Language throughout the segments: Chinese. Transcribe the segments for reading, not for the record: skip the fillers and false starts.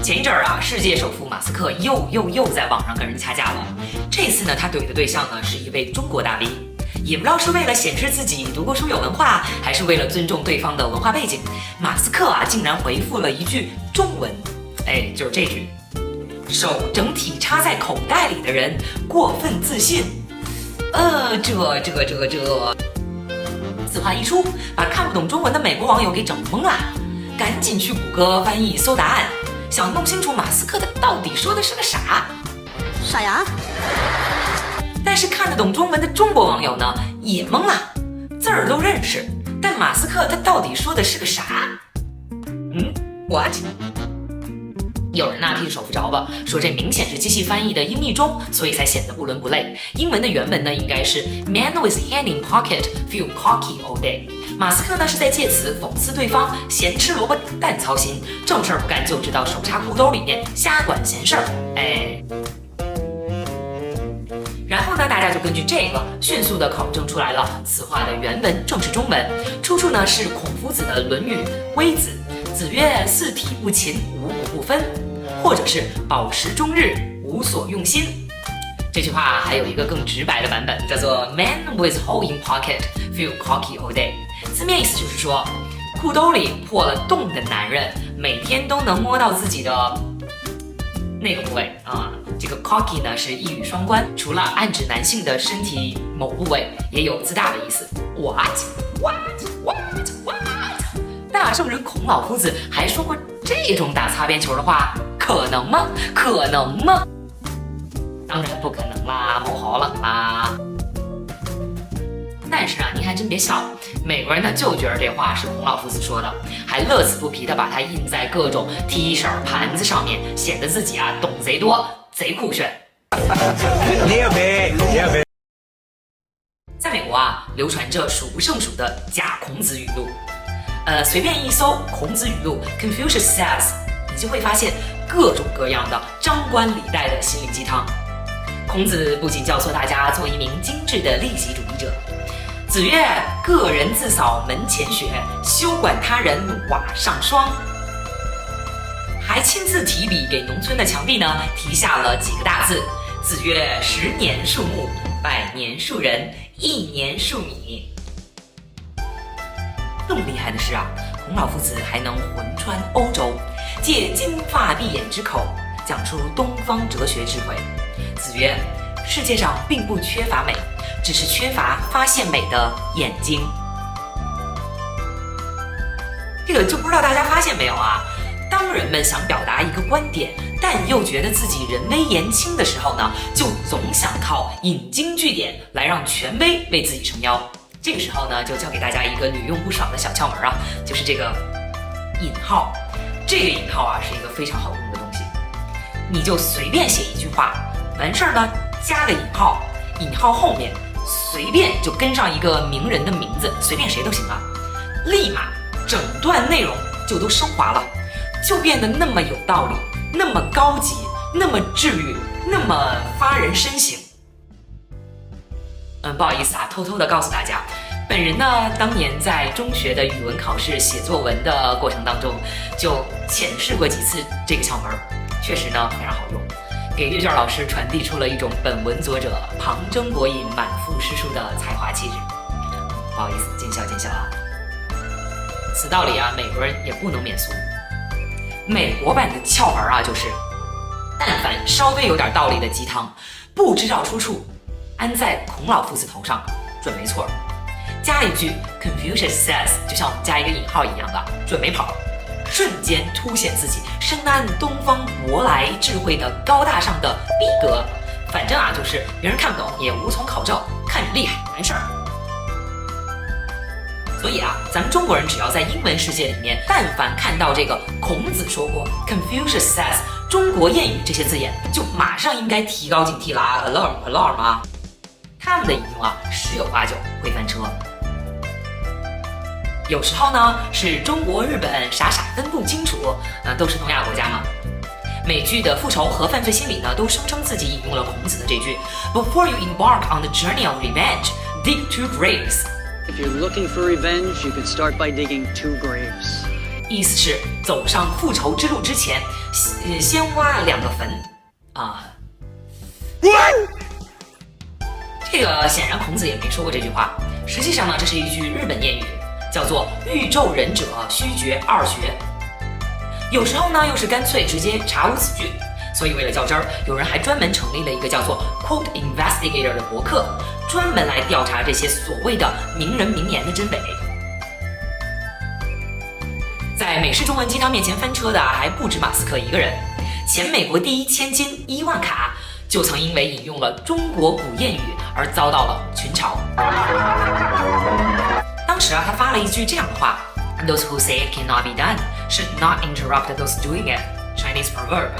前一阵儿啊，世界首富马斯克又在网上跟人掐架了。这次呢，他怼的对象呢是一位中国大 V， 也不知道是为了显示自己读过书有文化，还是为了尊重对方的文化背景，马斯克啊竟然回复了一句中文，就是这句：手整体插在口袋里的人过分自信。这。此话一出，把看不懂中文的美国网友给整懵了，赶紧去谷歌翻译搜答案，想弄清楚马斯克他到底说的是个啥。傻呀！但是看得懂中文的中国网友呢，也懵了，字儿都认识，但马斯克他到底说的是个啥？What？有人替手扶着吧，说这明显是机器翻译的英译中，所以才显得不伦不类。英文的原文呢，应该是 Man with hand in pocket feel cocky all day。马斯克呢是在借此讽刺对方咸吃萝卜淡操心，正事儿不干就知道手插裤兜里面瞎管闲事儿。然后呢，大家就根据这个迅速的考证出来了，此话的原文正是中文，出处呢是孔夫子的《论语·微子》。子曰：四体不勤，五谷不分，或者是饱食终日，无所用心。这句话还有一个更直白的版本，叫做 Man with hole in pocket feel cocky all day。字面意思就是说，裤兜里破了洞的男人，每天都能摸到自己的那个部位啊。这个 cocky 呢是一语双关，除了暗指男性的身体某部位，也有自大的意思。What？ 大圣人孔老夫子还说过这种打擦边球的话，可能吗？可能吗？当然不可能啦，某好冷啦。但是您还真别笑，美国人呢就觉得这话是孔老夫子说的，还乐此不疲的把它印在各种 T 恤盘子上面，显得自己懂贼多，贼酷炫。在美国流传着数不胜数的假孔子语录。随便一搜孔子语录 Confucius says， 你就会发现各种各样的张冠李戴的心灵鸡汤。孔子不仅教唆大家做一名精致的利己主义者，子曰：个人自扫门前雪，休管他人瓦上霜。还亲自提笔给农村的墙壁呢题下了几个大字：子曰：十年树木，百年树人，一年树米。更厉害的是孔老夫子还能魂穿欧洲，借金发碧眼之口讲出东方哲学智慧。子曰：世界上并不缺乏美，只是缺乏发现美的眼睛。这个就不知道大家发现没有当人们想表达一个观点，但又觉得自己人微言轻的时候呢，就总想靠引经据典来让权威为自己撑腰。这个时候呢，就教给大家一个屡用不爽的小窍门就是这个引号。这个引号是一个非常好用的东西，你就随便写一句话，完事儿呢加个引号，引号后面随便就跟上一个名人的名字，随便谁都行立马整段内容就都升华了，就变得那么有道理，那么高级，那么治愈，那么发人深省。不好意思偷偷的告诉大家，本人呢当年在中学的语文考试写作文的过程当中，就浅试过几次这个窍门，确实呢非常好用，给阅卷老师传递出了一种本文作者旁征博引、满腹诗书的才华气质。不好意思，见笑见笑此道理美国人也不能免俗。美国版的窍门就是，但凡稍微有点道理的鸡汤，不知道出处，安在孔老夫子头上准没错，加一句 Confucius says， 就像我们加一个引号一样的准没跑，瞬间凸显自己深谙东方舶来智慧的高大上的逼格。反正就是别人看不懂也无从考证，看着厉害完事儿。所以咱们中国人只要在英文世界里面，但凡看到这个孔子说过 Confucius says， 中国谚语这些字眼，就马上应该提高警惕啦 alarm 他们的引用十有八九会翻车。有时候呢是中国、日本傻分不清楚，都是东亚国家嘛。美剧的《复仇和犯罪心理》呢，都声称自己引用了孔子的这句 Before you embark on the journey of revenge, dig 2 graves. If you're looking for revenge, you can start by digging 2 graves. 意思是走上复仇之路之前，先挖2个坟啊。这个显然孔子也没说过这句话。实际上呢，这是一句日本谚语，叫做欲骤仁者，须决2学。有时候呢，又是干脆直接查无此句。所以为了较真儿，有人还专门成立了一个叫做 Quote Investigator 的博客，专门来调查这些所谓的名人名言的真伪。在美式中文鸡汤面前翻车的还不止马斯克一个人，前美国第一千金伊万卡就曾因为引用了中国古谚语而遭到了群嘲。当时他发了一句这样的话 ：“Those who say it cannot be done should not interrupt those doing it.” Chinese proverb，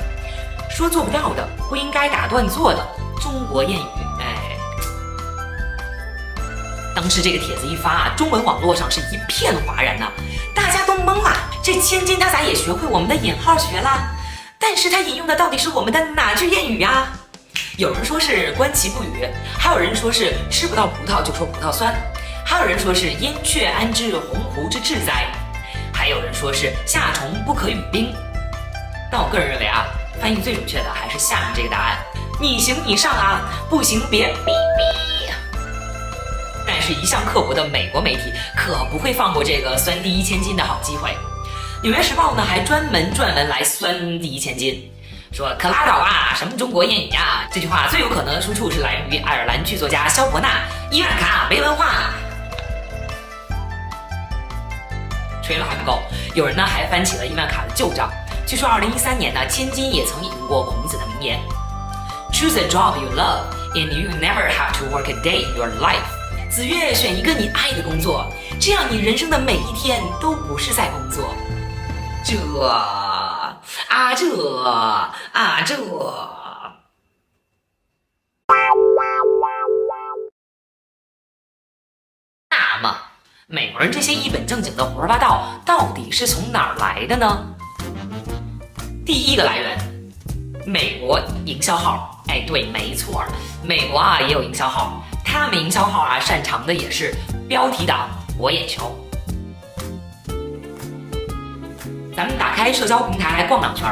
说做不到的不应该打断做的，中国谚语。当时这个帖子一发中文网络上是一片哗然呐，大家都懵了。这千金他咋也学会我们的引号学了？但是他引用的到底是我们的哪句谚语呀？有人说是观其不语，还有人说是吃不到葡萄就说葡萄酸，还有人说是燕雀安知鸿鹄之志哉，还有人说是夏虫不可语冰。但我个人认为翻译最准确的还是下面这个答案：你行你上不行别哔哔。但是，一向刻薄的美国媒体可不会放过这个酸第一千金的好机会。《纽约时报》呢还专门来酸第一千金，说可拉倒什么中国谚语这句话最有可能的出处是来源于爱尔兰剧作家萧伯纳，伊万卡没文化。吹了还不够，有人呢还翻起了伊万卡的旧账。据说2013年呢，千金也曾引用过孔子的名言 ：“Choose a job you love, and you never have to work a day in your life。”子曰：“选一个你爱的工作，这样你人生的每一天都不是在工作。”那么，美国人这些一本正经的胡说八道，到底是从哪儿来的呢？第一个来源，美国营销号。对，没错，美国也有营销号，他们营销号擅长的也是标题党博眼球。咱们打开社交平台逛两圈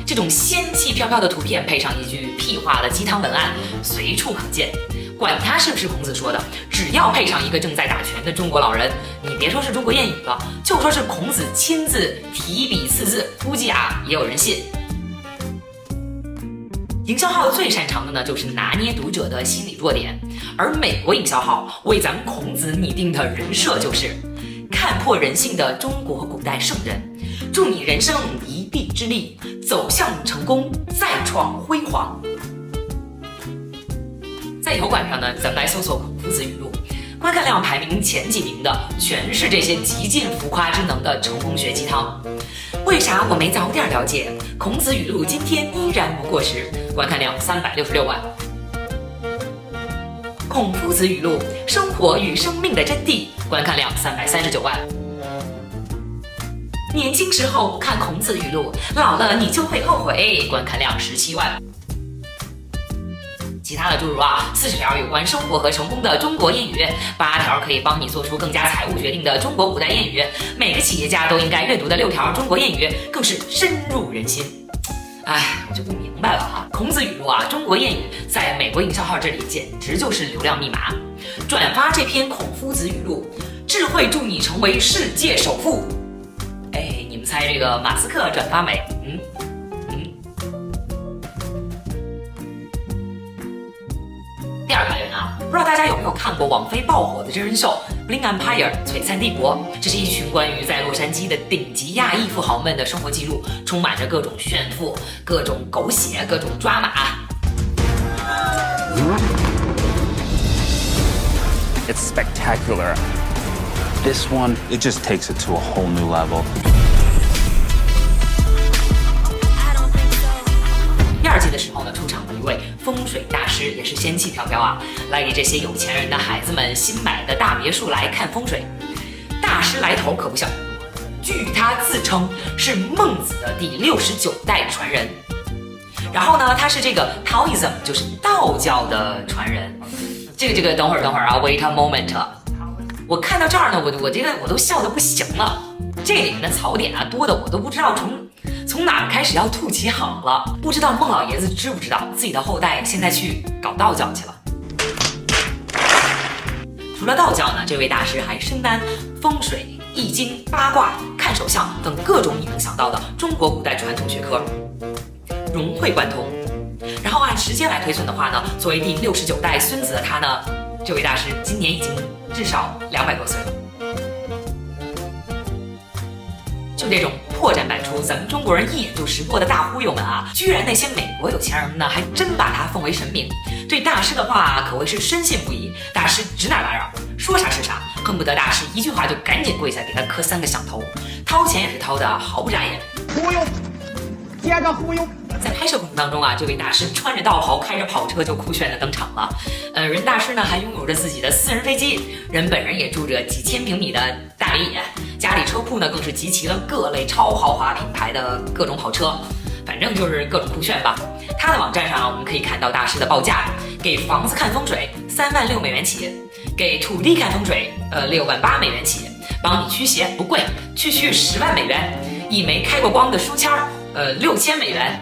这种仙气飘飘的图片配上一句屁话的鸡汤文案，随处可见。管他是不是孔子说的，只要配上一个正在打拳的中国老人，你别说是中国谚语了，就说是孔子亲自提笔刺字，估计也有人信。营销号最擅长的呢，就是拿捏读者的心理弱点，而美国营销号为咱们孔子拟定的人设就是看破人性的中国古代圣人，助你人生一臂之力，走向成功，再创辉煌。在油管上呢，咱们来搜索孔夫子语录，观看量排名前几名的全是这些极尽浮夸之能的成功学鸡汤。为啥我没早点了解？孔子语录今天依然不过时，观看量366万。孔夫子语录：生活与生命的真谛，观看量339万。年轻时候看孔子语录，老了你就会后悔，观看量17万。其他的诸如40条有关生活和成功的中国谚语，8条可以帮你做出更加财务决定的中国古代谚语，每个企业家都应该阅读的6条中国谚语，更是深入人心。我就不明白了孔子语录中国谚语在美国营销号这里简直就是流量密码。转发这篇孔夫子语录，智慧助你成为世界首富。你们猜这个马斯克转发没？第二个来源不知道大家有没有看过网飞爆火的真人秀《Bling Empire》璀璨帝国？这是一群关于在洛杉矶的顶级亚裔富豪们的生活记录，充满着各种炫富、各种狗血、各种抓马。It's spectacular. This one, it just takes it to a whole new level. 第2季的时候呢，出场了一位风水大师，也是仙气飘飘来给这些有钱人的孩子们新买的大别墅来看风水。大师来头可不小，据他自称是孟子的第69代传人。然后呢，他是这个 Taoism， 就是道教的传人。这个等会儿wait a moment。我看到这儿呢，我都笑得不行了。这里面的槽点多的我都不知道从从哪儿开始要吐起好了？不知道孟老爷子知不知道自己的后代现在去搞道教去了？除了道教呢，这位大师还深谙风水、易经、八卦、看手相等各种你能想到的中国古代传统学科，融会贯通。然后按时间来推算的话呢，作为第69代孙子的他呢，这位大师今年已经至少200多岁了。就这种破绽百出，咱们中国人一眼就识破的大忽悠们啊，居然那些美国有钱人们呢，还真把他奉为神明，对大师的话可谓是深信不疑。大师指哪打哪，说啥是啥，恨不得大师一句话就赶紧跪下给他磕3个响头，掏钱也是掏的毫不眨眼。忽悠，接着忽悠。在拍摄过程当中啊，这位大师穿着道袍，开着跑车就酷炫的登场了。人大师呢还拥有着自己的私人飞机，人本人也住着几千平米的大连野，家里车库呢更是集齐了各类超豪华品牌的各种跑车，反正就是各种酷炫吧。他的网站上我们可以看到大师的报价：给房子看风水3.6万美元起，给土地看风水6.8万美元起，帮你驱邪不贵，区10万美元，一枚开过光的书签6000美元。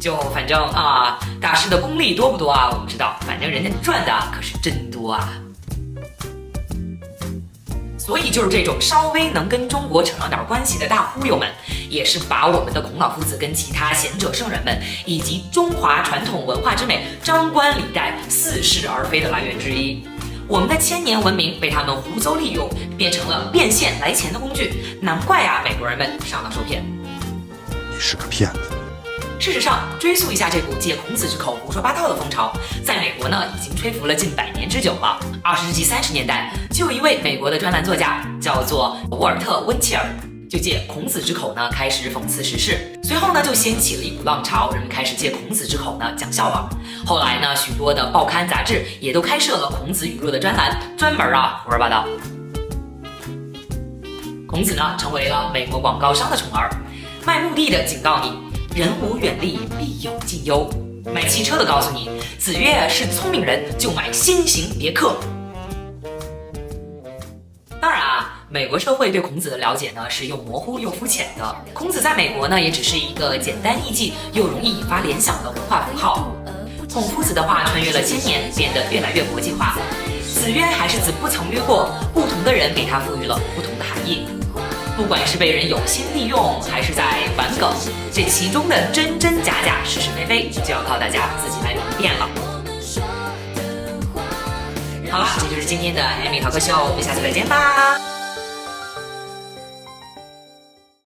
就反正啊，大师的功力多不多啊？我不知道，反正人家赚的可是真多啊。所以就是这种稍微能跟中国扯上点关系的大忽悠们，也是把我们的孔老夫子跟其他贤者圣人们以及中华传统文化之美张冠李戴、似是而非的来源之一。我们的1000年文明被他们胡诌利用，变成了变现来钱的工具，难怪啊美国人们上当受骗。你是个骗子。事实上，追溯一下这股借孔子之口胡说八道的风潮，在美国呢已经吹拂了近100年之久了。20世纪30年代，就有一位美国的专栏作家叫做沃尔特·温切尔，就借孔子之口呢开始讽刺时事。随后呢就掀起了一股浪潮，人们开始借孔子之口呢讲笑话。后来呢，许多的报刊杂志也都开设了孔子语录的专栏，专门胡说八道。孔子呢成为了美国广告商的宠儿，卖墓地的警告你，人无远虑，必有近忧；买汽车的告诉你，子曰是聪明人就买新型别克。当然啊，美国社会对孔子的了解呢是又模糊又肤浅的。孔子在美国呢也只是一个简单易记又容易引发联想的文化符号。孔夫子的话穿越了1000年，变得越来越国际化。子曰还是子不曾约过，不同的人给他赋予了不同的含义。不管是被人有心利用，还是在玩梗，这其中的真真假假、是是非非，就要靠大家自己来明辨了。好了，这就是今天的艾米淘客秀，我们下次再见吧。